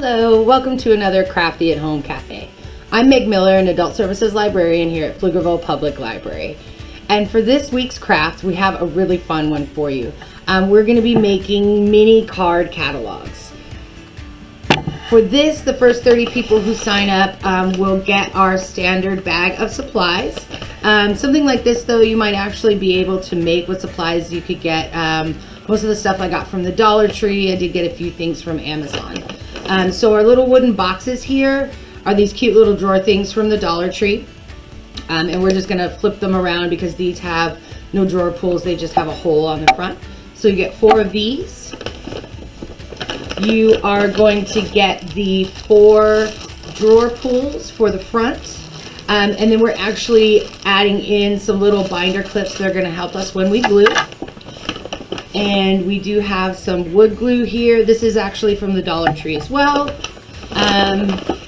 Hello, welcome to another Crafty at Home Cafe. I'm Meg Miller, an Adult Services Librarian here at Pflugerville Public Library. And for this week's craft, we have a really fun one for you. We're going to be making mini card catalogs. For this, the first 30 people who sign up will get our standard bag of supplies. Something like this, though, you might actually be able to make with supplies you could get. Most of the stuff I got from the Dollar Tree. I did get a few things from Amazon. So our little wooden boxes here are these cute little drawer things from the Dollar Tree. And we're just going to flip them around because these have no drawer pulls. They just have a hole on the front. So you get 4 of these. You are going to get the 4 drawer pulls for the front. And then we're actually adding in some little binder clips that are going to help us when we glue. And we do have some wood glue here. This is actually from the Dollar Tree as well.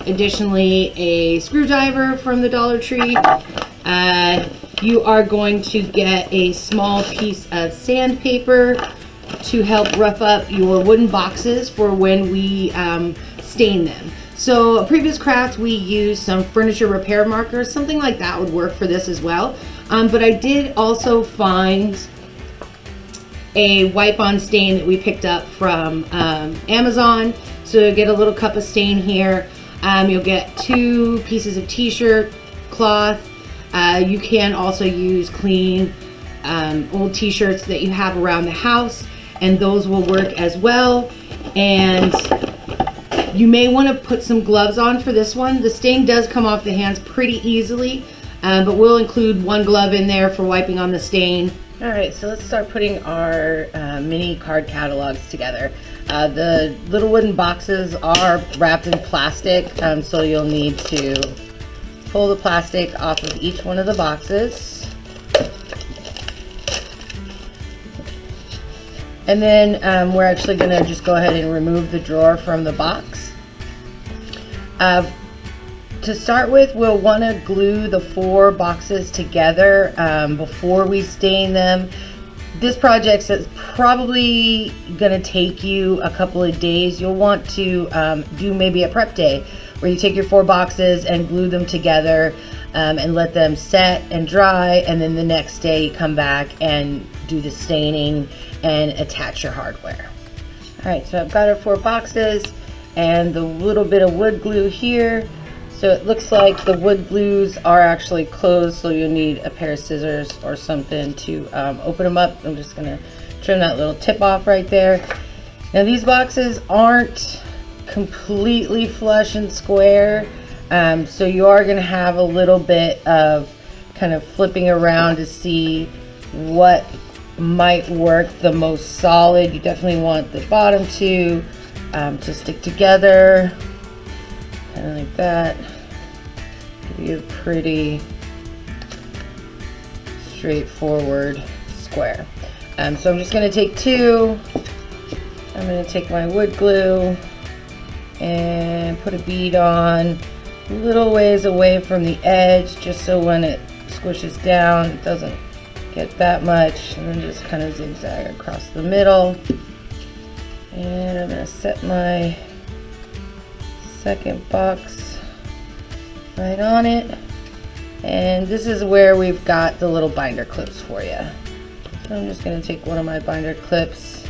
Additionally, a screwdriver from the Dollar Tree. You are going to get a small piece of sandpaper to help rough up your wooden boxes for when we stain them. So a previous craft, we used some furniture repair markers. Something like that would work for this as well. But I did also find a wipe-on stain that we picked up from Amazon. So get a little cup of stain here. You'll get 2 pieces of t-shirt cloth. You can also use clean old t-shirts that you have around the house, and those will work as well. And you may want to put some gloves on for this one. The stain does come off the hands pretty easily, but we'll include 1 glove in there for wiping on the stain. All right, so let's start putting our mini card catalogs together. The little wooden boxes are wrapped in plastic, so you'll need to pull the plastic off of each one of the boxes. And then we're actually going to just go ahead and remove the drawer from the box. To start with, we'll want to glue the 4 boxes together before we stain them. This project is probably going to take you a couple of days. You'll want to do maybe a prep day where you take your 4 boxes and glue them together and let them set and dry, and then the next day you come back and do the staining and attach your hardware. All right, so I've got our 4 boxes and the little bit of wood glue here. So it looks like the wood glues are actually closed, so you'll need a pair of scissors or something to open them up. I'm just gonna trim that little tip off right there. Now these boxes aren't completely flush and square, so you are gonna have a little bit of kind of flipping around to see what might work the most solid. You definitely want the bottom 2 to stick together, kind of like that. Give you a pretty straightforward square. So I'm just going to take 2. I'm going to take my wood glue and put a bead on a little ways away from the edge, just so when it squishes down it doesn't get that much, and then just kind of zigzag across the middle. And I'm going to set my second box right on it, and this is where we've got the little binder clips for you. So I'm just going to take one of my binder clips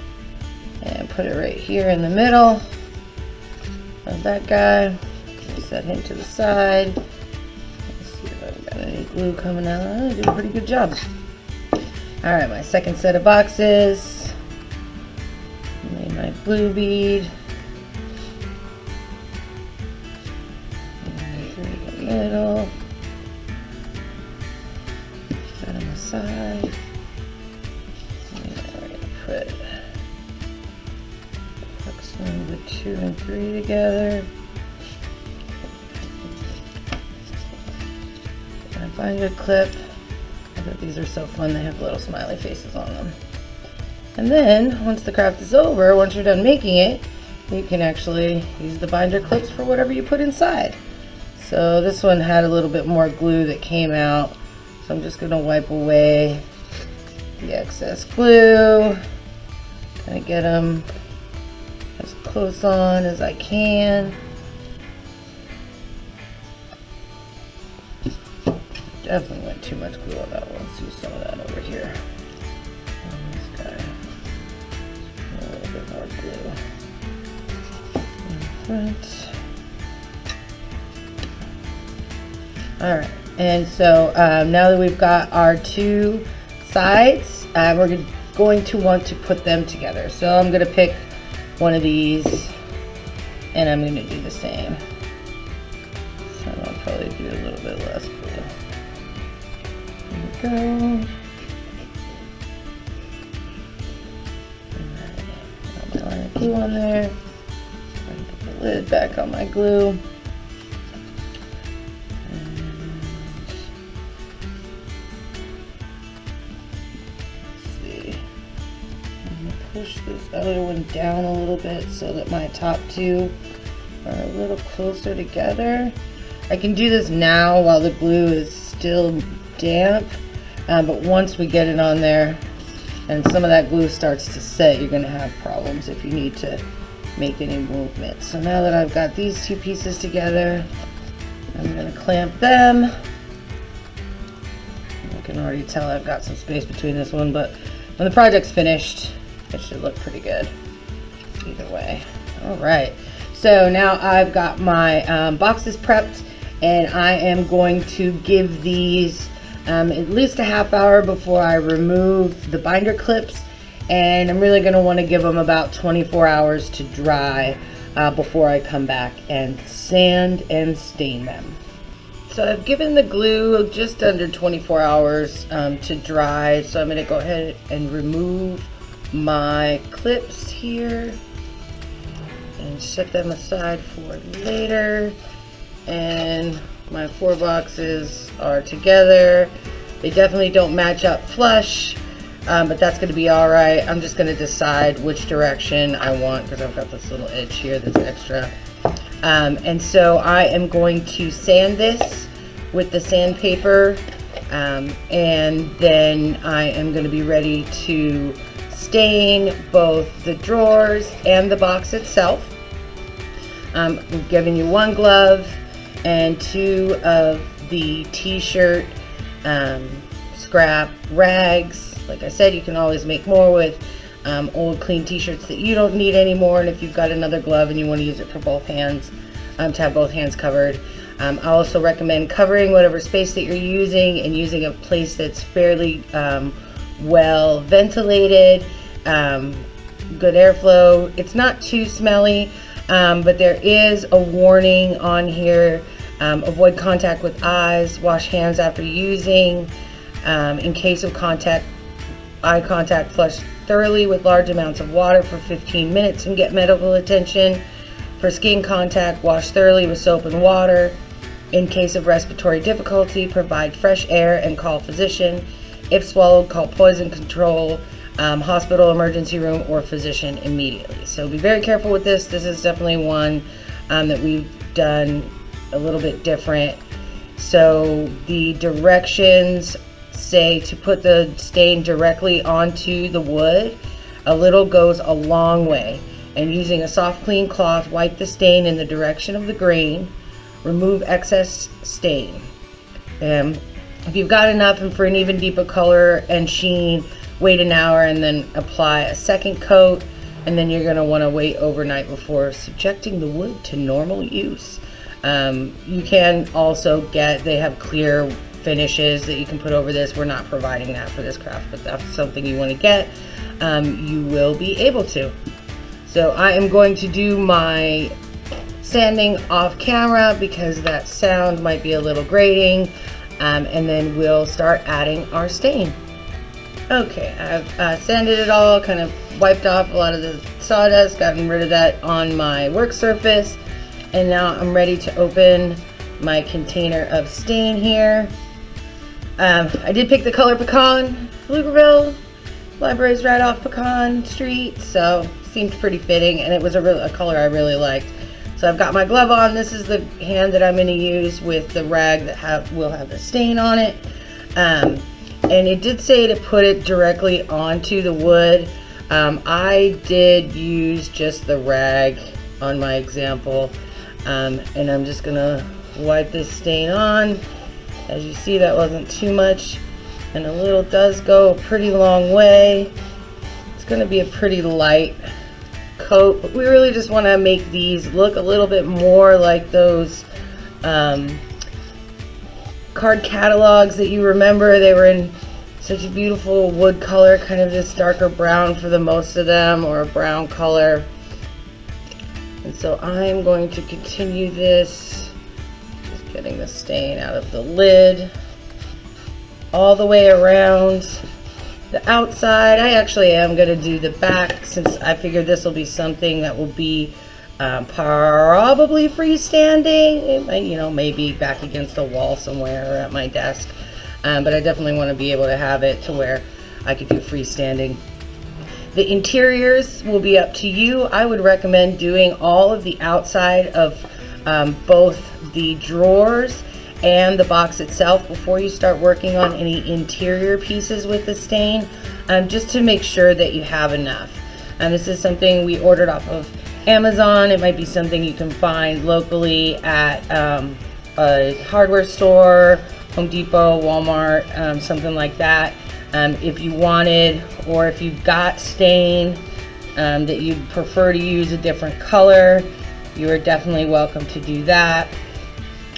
and put it right here in the middle of that guy. Set him to the side. Let's see if I've got any glue coming out. I did a pretty good job. Alright, my second set of boxes. Made my glue bead. Middle, set them aside. And we're going to put the 2 and 3 together. My binder clip. I thought these are so fun. They have little smiley faces on them. And then once the craft is over, once you're done making it, you can actually use the binder clips for whatever you put inside. So this one had a little bit more glue that came out, so I'm just going to wipe away the excess glue, kind of get them as close on as I can. Definitely went too much glue on that one. Let's do some of that over here. And this guy, a little bit more glue in front. All right, and so now that we've got our two sides, we're going to want to put them together. So I'm going to pick one of these, and I'm going to do the same. So I'll probably do a little bit less glue. There we go. Got my line of glue on there. Put the lid back on my glue. Push this other one down a little bit so that my top two are a little closer together. I can do this now while the glue is still damp, but once we get it on there and some of that glue starts to set, you're going to have problems if you need to make any movement. So now that I've got these two pieces together, I'm going to clamp them. I can already tell I've got some space between this one, but when the project's finished, it should look pretty good either way. All right, so now I've got my boxes prepped, and I am going to give these at least a half hour before I remove the binder clips, and I'm really going to want to give them about 24 hours to dry before I come back and sand and stain them. So I've given the glue just under 24 hours to dry, so I'm going to go ahead and remove my clips here and set them aside for later. And my 4 boxes are together. They definitely don't match up flush, but that's going to be all right. I'm just going to decide which direction I want because I've got this little edge here that's extra. And so I am going to sand this with the sandpaper, and then I am going to be ready to stain both the drawers and the box itself. We've given you 1 glove and 2 of the t-shirt scrap rags. Like I said, you can always make more with old clean t-shirts that you don't need anymore, and if you've got another glove and you want to use it for both hands, to have both hands covered. I also recommend covering whatever space that you're using and using a place that's fairly well ventilated, good airflow. It's not too smelly, but there is a warning on here. Avoid contact with eyes, wash hands after using. In case of eye contact, flush thoroughly with large amounts of water for 15 minutes and get medical attention. For skin contact, wash thoroughly with soap and water. In case of respiratory difficulty, provide fresh air and call physician. If swallowed, call poison control, hospital emergency room, or physician immediately. So be very careful with this. This is definitely one that we've done a little bit different. So the directions say to put the stain directly onto the wood. A little goes a long way. And using a soft clean cloth, wipe the stain in the direction of the grain. Remove excess stain. If you've got enough and for an even deeper color and sheen, wait an hour and then apply a second coat, and then you're going to want to wait overnight before subjecting the wood to normal use. You can also they have clear finishes that you can put over this. We're not providing that for this craft, but that's something you want to get. You will be able to. So I am going to do my sanding off camera because that sound might be a little grating, and then we'll start adding our stain. Okay, I've sanded it all, kind of wiped off a lot of the sawdust, gotten rid of that on my work surface, and now I'm ready to open my container of stain here. I did pick the color Pecan. Pflugerville Library's right off Pecan Street, so seemed pretty fitting, and it was a color I really liked. So I've got my glove on. This is the hand that I'm going to use with the rag that will have the stain on it. And it did say to put it directly onto the wood. I did use just the rag on my example, and I'm just gonna wipe this stain on. As you see, that wasn't too much, and a little does go a pretty long way. It's gonna be a pretty light coat, but we really just want to make these look a little bit more like those card catalogs that you remember. They were in such a beautiful wood color, kind of this darker brown for the most of them, or a brown color. And so I'm going to continue this, just getting the stain out of the lid all the way around the outside. I actually am going to do the back, since I figured this will be something that will be probably freestanding, you know, maybe back against a wall somewhere or at my desk. But I definitely want to be able to have it to where I could do freestanding. The interiors will be up to you. I would recommend doing all of the outside of both the drawers and the box itself before you start working on any interior pieces with the stain, just to make sure that you have enough. And this is something we ordered off of Amazon. It might be something you can find locally at a hardware store, Home Depot, Walmart, something like that. If you wanted, or if you've got stain that you'd prefer to use a different color, you are definitely welcome to do that.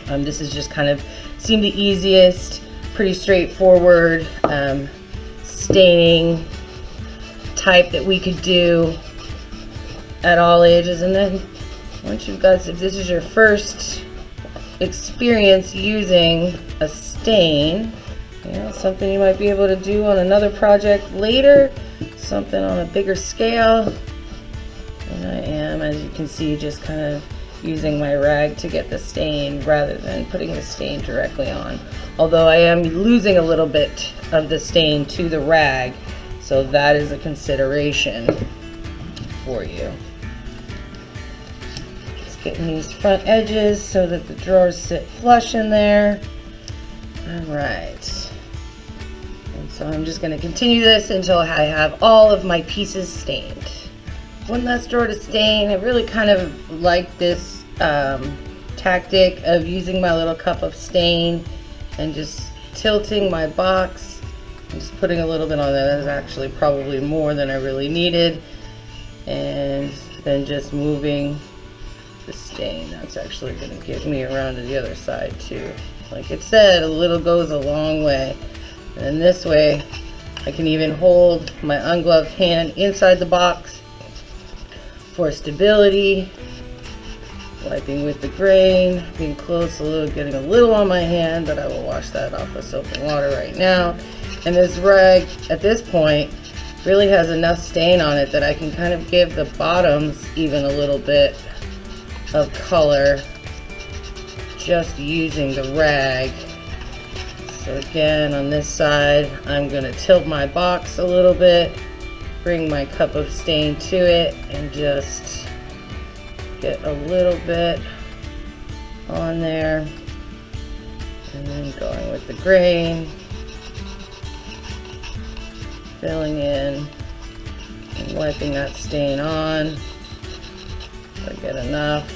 This is just kind of seemed the easiest, pretty straightforward staining type that we could do at all ages. And then once you've got, if this is your first experience using a stain, you know, something you might be able to do on another project later, something on a bigger scale. And I am, as you can see, just kind of using my rag to get the stain rather than putting the stain directly on. Although I am losing a little bit of the stain to the rag, so that is a consideration for you. Just getting these front edges so that the drawers sit flush in there. Alright, and so I'm just going to continue this until I have all of my pieces stained. One last drawer to stain. I really kind of like this tactic of using my little cup of stain and just tilting my box and just putting a little bit on there. That's actually probably more than I really needed, and then just moving the stain. That's actually going to get me around to the other side too. Like it said, a little goes a long way, and this way I can even hold my ungloved hand inside the box for stability. Wiping with the grain, being close a little, getting a little on my hand, but I will wash that off with soap and water right now. And this rag at this point really has enough stain on it that I can kind of give the bottoms even a little bit of color just using the rag. So again, on this side, I'm going to tilt my box a little bit, bring my cup of stain to it, and just get a little bit on there, and then going with the grain, filling in and wiping that stain on. So I get enough.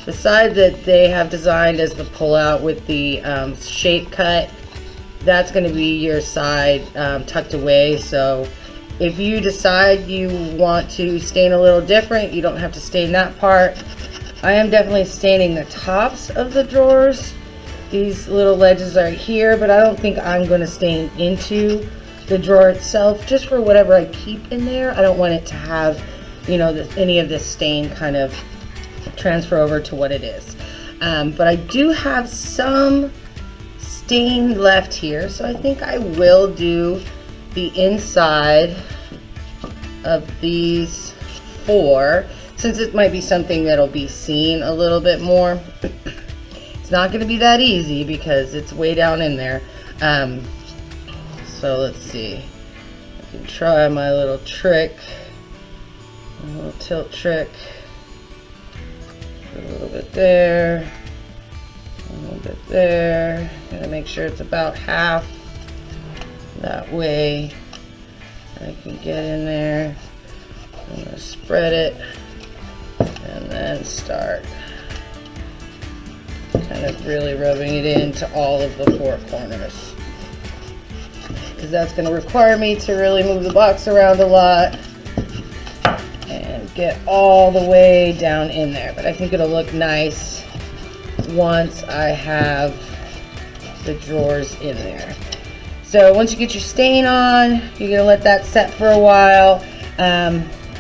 The side that they have designed as the pull-out with the shape cut, that's going to be your side tucked away. So if you decide you want to stain a little different, you don't have to stain that part. I am definitely staining the tops of the drawers. These little ledges are here, but I don't think I'm going to stain into the drawer itself, just for whatever I keep in there. I don't want it to have, you know, any of this stain kind of transfer over to what it is. But I do have some stain left here, so I think I will do the inside of these 4, since it might be something that'll be seen a little bit more. It's not going to be that easy because it's way down in there. So let's see. I can try my little trick, a little tilt trick. A little bit there, a little bit there. Gotta make sure it's about half. That way I can get in there. I'm going to spread it and then start kind of really rubbing it into all of the four corners, because that's going to require me to really move the box around a lot and get all the way down in there. But I think it'll look nice once I have the drawers in there. So once you get your stain on, you're going to let that set for a while.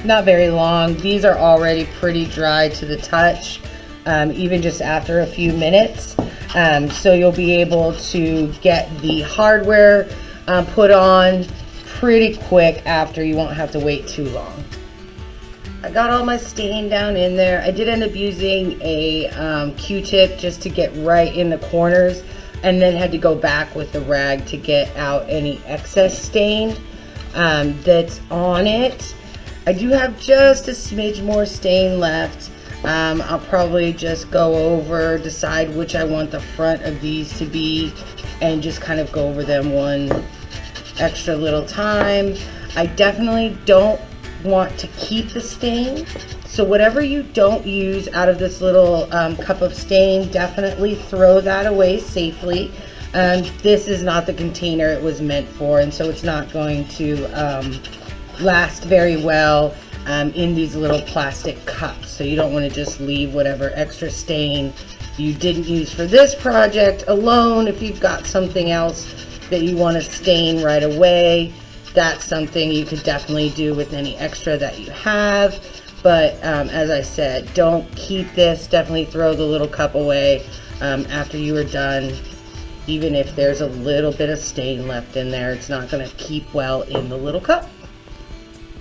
Not very long. These are already pretty dry to the touch, even just after a few minutes. So you'll be able to get the hardware put on pretty quick after. You won't have to wait too long. I got all my stain down in there. I did end up using a Q-tip just to get right in the corners, and then had to go back with the rag to get out any excess stain that's on it. I do have just a smidge more stain left. I'll probably just go over, decide which I want the front of these to be, and just kind of go over them one extra little time. I definitely don't want to keep the stain, so whatever you don't use out of this little cup of stain, definitely throw that away safely. This is not the container it was meant for, and so it's not going to last very well in these little plastic cups. So you don't want to just leave whatever extra stain you didn't use for this project alone. If you've got something else that you want to stain right away, that's something you could definitely do with any extra that you have. But as I said, don't keep this. Definitely throw the little cup away after you are done. Even if there's a little bit of stain left in there, it's not going to keep well in the little cup.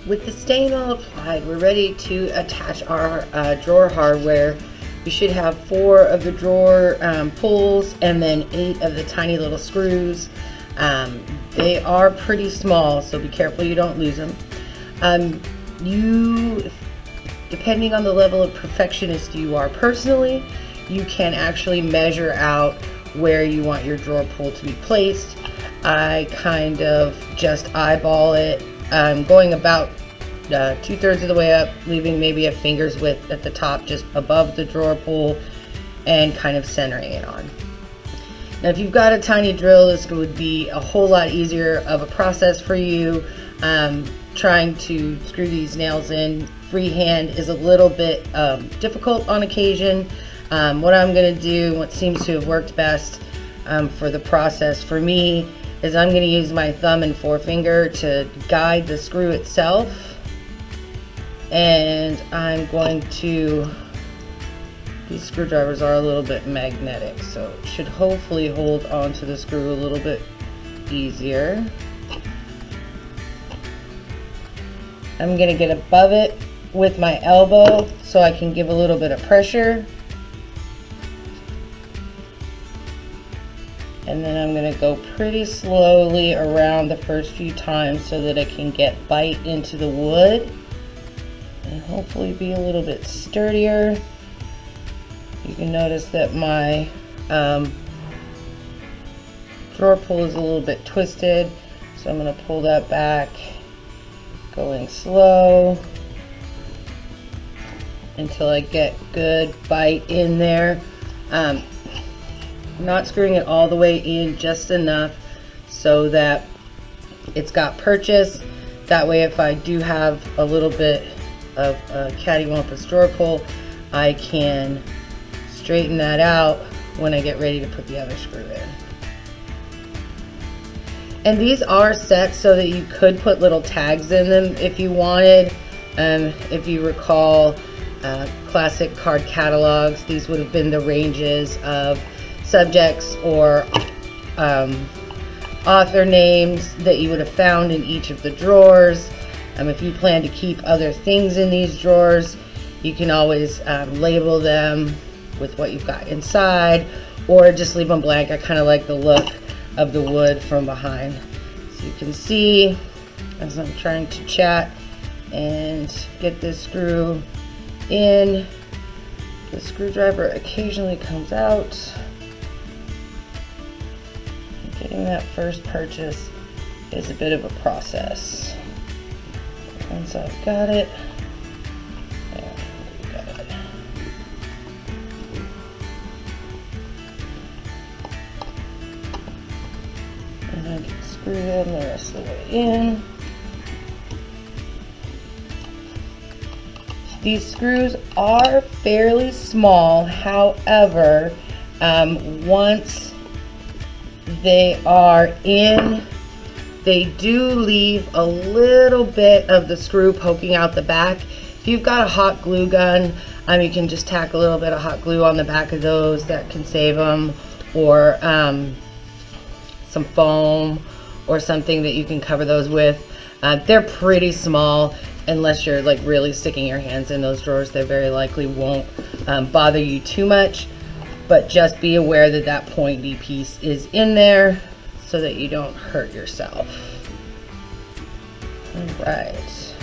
With the stain all applied, we're ready to attach our drawer hardware. You should have 4 of the drawer pulls and then 8 of the tiny little screws. They are pretty small, so be careful you don't lose them. Depending on the level of perfectionist you are personally, you can actually measure out where you want your drawer pull to be placed. I kind of just eyeball it, going about 2/3 of the way up, leaving maybe a finger's width at the top just above the drawer pull, and kind of centering it on. Now if you've got a tiny drill, this would be a whole lot easier of a process for you. Trying to screw these nails in freehand is a little bit difficult on occasion. What I'm going to do, what seems to have worked best for the process for me, is I'm going to use my thumb and forefinger to guide the screw itself, and I'm going to, these screwdrivers are a little bit magnetic, so it should hopefully hold onto the screw a little bit easier. I'm going to get above it with my elbow so I can give a little bit of pressure. And then I'm going to go pretty slowly around the first few times so that I can get bite into the wood and hopefully be a little bit sturdier. You can notice that my drawer pull is a little bit twisted, so I'm going to pull that back, going slow until I get good bite in there. Not screwing it all the way in, just enough so that it's got purchase. That way if I do have a little bit of a cattywampus drawer pull, I can straighten that out when I get ready to put the other screw in. And these are set so that you could put little tags in them if you wanted. If you recall classic card catalogs, these would have been the ranges of subjects or author names that you would have found in each of the drawers. If you plan to keep other things in these drawers, you can always label them with what you've got inside, or just leave them blank. I kind of like the look of the wood from behind. So you can see as I'm trying to chat and get this screw in, the screwdriver occasionally comes out. Getting that first purchase is a bit of a process. Once I've got it, screw them the rest of the way in. These screws are fairly small, however, once they are in, they do leave a little bit of the screw poking out the back. If you've got a hot glue gun, you can just tack a little bit of hot glue on the back of those. That can save them, or some foam or something that you can cover those with. They're pretty small. Unless you're like really sticking your hands in those drawers, they very likely won't bother you too much, but just be aware that that pointy piece is in there so that you don't hurt yourself. All right,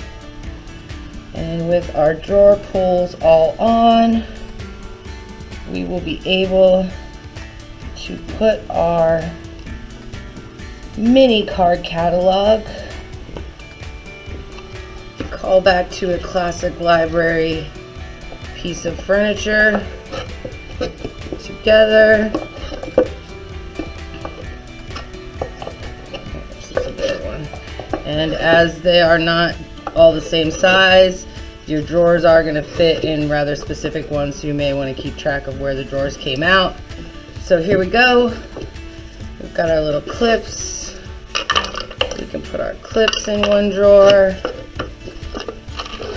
and with our drawer pulls all on, we will be able to put our mini card catalog. Call back to a classic library piece of furniture together. This is a big one. And as they are not all the same size, your drawers are going to fit in rather specific ones, so you may want to keep track of where the drawers came out. So here we go. We've got our little clips. We can put our clips in one drawer.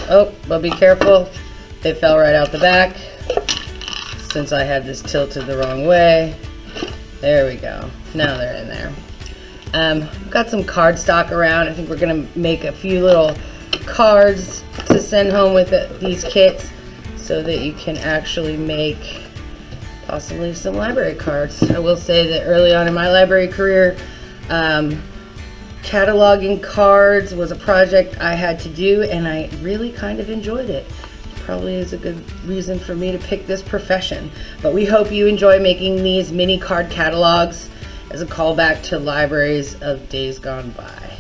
Oh, but be careful, they fell right out the back since I had this tilted the wrong way. There we go, now they're in there. I've got some cardstock around. I think we're gonna make a few little cards to send home with these kits so that you can actually make possibly some library cards. I will say that early on in my library career, cataloging cards was a project I had to do, and I really kind of enjoyed it. Probably is a good reason for me to pick this profession. But we hope you enjoy making these mini card catalogs as a callback to libraries of days gone by.